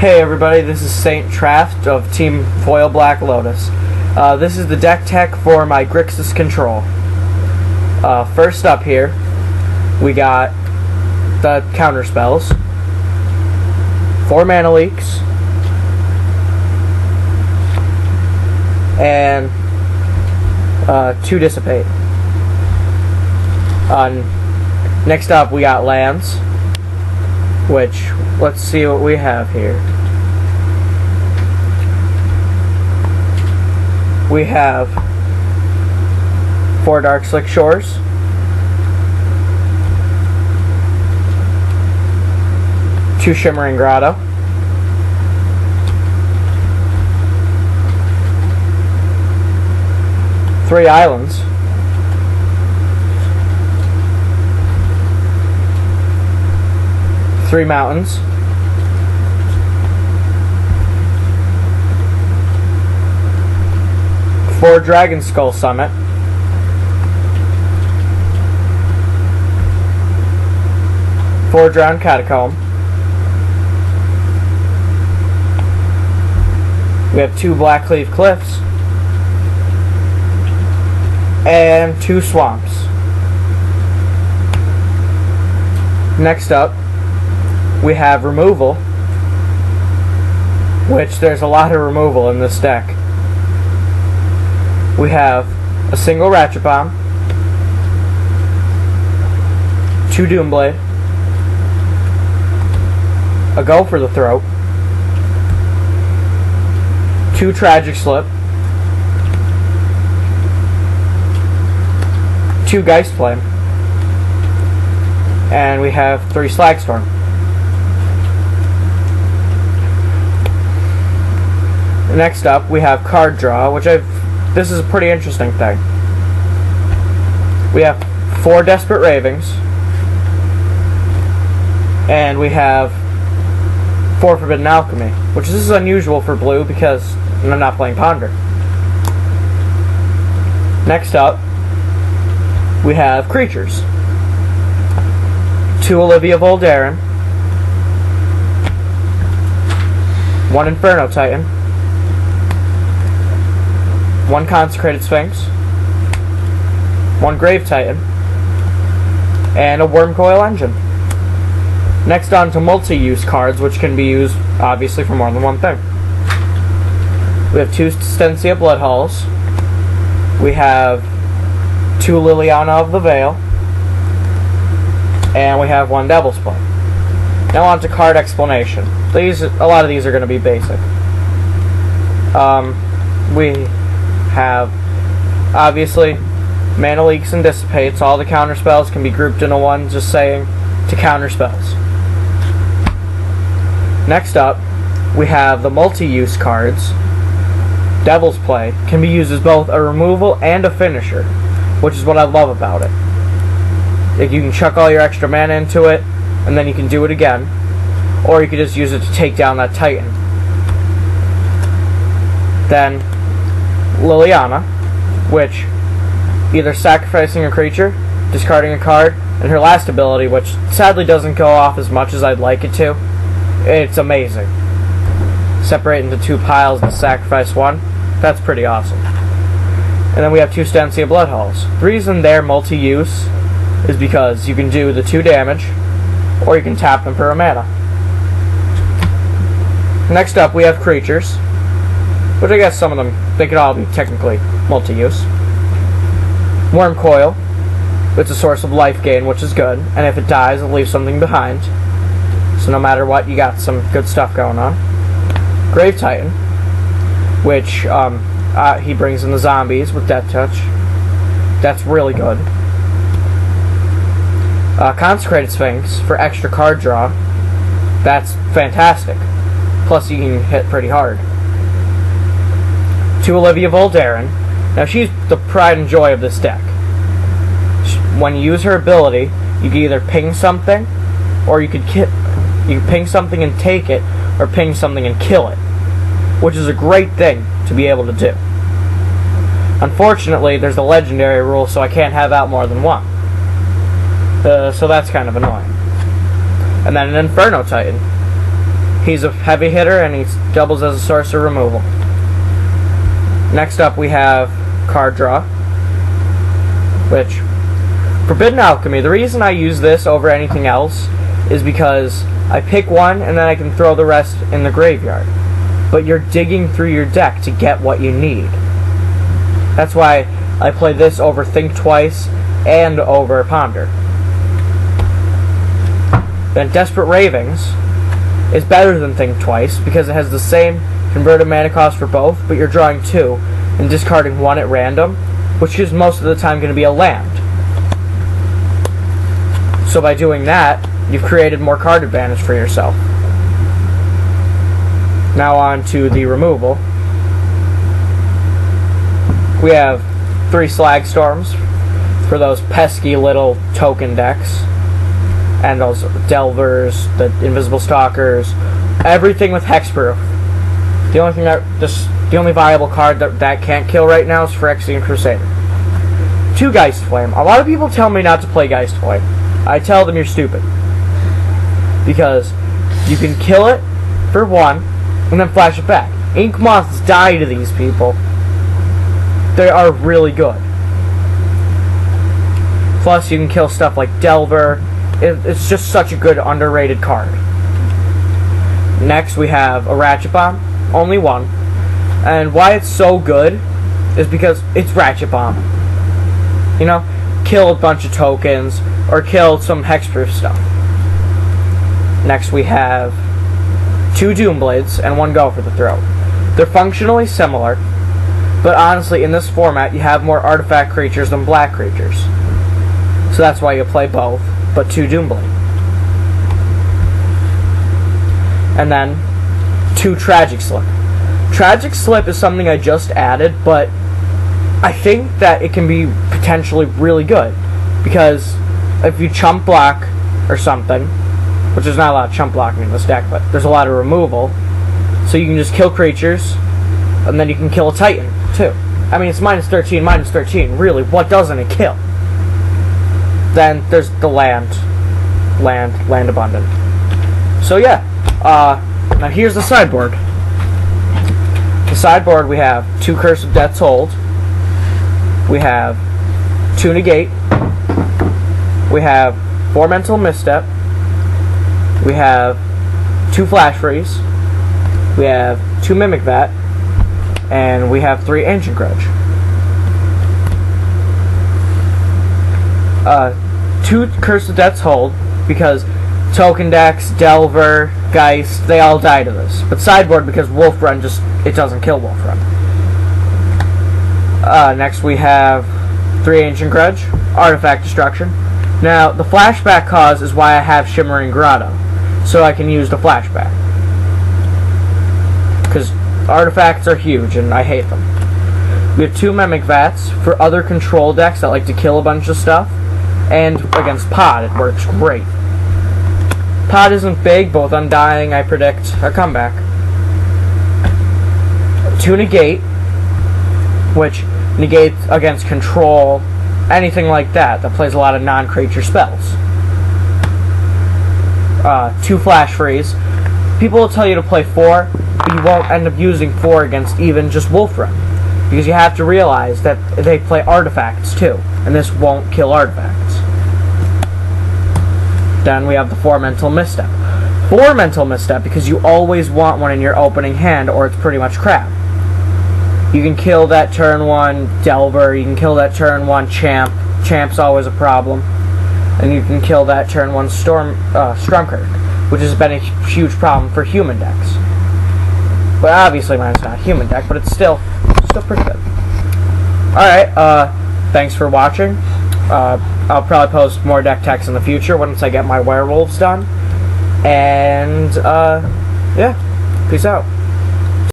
Hey everybody, this is Saint Traft of Team Foil Black Lotus. This is the deck tech for my Grixis control. First up here, we got the counter spells, 4 mana leaks, and 2 dissipate. Next up, we got lands, which, let's see what we have here. We have 4 Dark Slick Shores, 2 Shimmering Grotto, 3 Islands, 3 Mountains, 4 Dragon Skull Summit, 4 Drowned Catacomb. We have 2 Blackleaf Cliffs and 2 Swamps. Next up, we have removal, which there's a lot of removal in this deck. We have a single Ratchet Bomb, 2 Doomblade, a Go for the Throat, 2 Tragic Slip, 2 Geist Flame, and we have 3 Slagstorm. Next up, we have card draw, which this is a pretty interesting thing. We have 4 Desperate Ravings, and we have 4 Forbidden Alchemy, which this is unusual for blue because I'm not playing Ponder. Next up, we have creatures. 2 Olivia Voldaren, 1 Inferno Titan, 1 Consecrated Sphinx, 1 Grave Titan, and a Wormcoil Engine. Next on to multi-use cards, which can be used, obviously, for more than one thing. We have 2 Stensia Blood Halls, we have 2 Liliana of the Veil, and we have 1 Devil's Play. Now on to card explanation. A lot of these are going to be basic. We have, obviously, mana leaks and dissipates. All the counter spells can be grouped into one, just saying to counter spells. Next up, we have the multi-use cards. Devil's Play can be used as both a removal and a finisher, which is what I love about it. You can chuck all your extra mana into it, and then you can do it again, or you can just use it to take down that Titan. Then Liliana, which either sacrificing a creature, discarding a card, and her last ability, which sadly doesn't go off as much as I'd like it to. It's amazing. Separate into 2 piles and sacrifice 1. That's pretty awesome. And then we have 2 Stensia Blood Halls. The reason they're multi-use is because you can do the 2 damage, or you can tap them for a mana. Next up, we have creatures, which I guess some of them, they could all be technically multi-use. Wormcoil, it's a source of life gain, which is good, and if it dies, it leaves something behind. So no matter what, you got some good stuff going on. Grave Titan, which he brings in the zombies with Death Touch. That's really good. Consecrated Sphinx for extra card draw. That's fantastic. Plus you can hit pretty hard. 2 Olivia Voldaren. Now she's the pride and joy of this deck. When you use her ability, you can either ping something, or you can ping something and take it, or ping something and kill it, which is a great thing to be able to do. Unfortunately, there's a legendary rule, so I can't have out more than 1. So that's kind of annoying. And then an Inferno Titan. He's a heavy hitter, and he doubles as a sorcerer removal. Next up, we have card draw, which Forbidden Alchemy. The reason I use this over anything else is because I pick one, and then I can throw the rest in the graveyard. But you're digging through your deck to get what you need. That's why I play this over Think Twice and over Ponder. Then Desperate Ravings is better than Think Twice because it has the same converted mana cost for both, but you're drawing 2 and discarding 1 at random, which is most of the time going to be a land. So by doing that, you've created more card advantage for yourself. Now on to the removal. We have 3 Slag Storms for those pesky little token decks. And those Delvers, the Invisible Stalkers, everything with Hexproof. The only viable card that can't kill right now is Phyrexian Crusader. 2 Geist Flame. A lot of people tell me not to play Geist Flame. I tell them you're stupid. Because you can kill it for 1 and then flash it back. Ink Moths die to these people. They are really good. Plus you can kill stuff like Delver. It's just such a good underrated card. Next we have a Ratchet Bomb. Only 1. And why it's so good is because it's Ratchet Bomb. You know? Kill a bunch of tokens or kill some hexproof stuff. Next we have 2 Doomblades and 1 Go for the Throat. They're functionally similar, but honestly in this format you have more artifact creatures than black creatures. So that's why you play both, but 2 Doomblade. And then 2 Tragic Slip. Tragic Slip is something I just added, but I think that it can be potentially really good. Because if you chump block or something, which there's not a lot of chump blocking in this deck, but there's a lot of removal, so you can just kill creatures, and then you can kill a Titan, too. I mean, it's -13, really, what doesn't it kill? Then there's the land abundant. So yeah, now here's the sideboard. The sideboard we have 2 Curse of Death's Hold, we have 2 Negate, we have 4 Mental Misstep, we have 2 Flash Freeze, we have 2 Mimic Vat, and we have 3 Ancient Grudge. 2 Curse of Death's Hold, because token decks, Delver, Geist, they all die to this. But sideboard, because Wolf Run it doesn't kill Wolf Run. Next we have 3 Ancient Grudge, Artifact Destruction. Now, the flashback cause is why I have Shimmering Grotto, so I can use the flashback. Because artifacts are huge, and I hate them. We have 2 Mimic Vats for other control decks that like to kill a bunch of stuff, and against Pod, it works great. Pod isn't big, but with Undying, I predict a comeback. 2 Negate, which negates against control, anything like that plays a lot of non-creature spells. 2 Flash Freeze. People will tell you to play 4, but you won't end up using 4 against even just Wolf Run, because you have to realize that they play artifacts too, and this won't kill artifacts. Then we have the 4 Mental Misstep. 4 Mental Misstep because you always want one in your opening hand or it's pretty much crap. You can kill that turn 1 Delver, you can kill that turn 1 Champ. Champ's always a problem. And you can kill that turn 1 Strumkirk, which has been a huge problem for human decks. But obviously mine's not a human deck, but it's still pretty good. Alright, thanks for watching. I'll probably post more deck techs in the future once I get my werewolves done. And, yeah, peace out.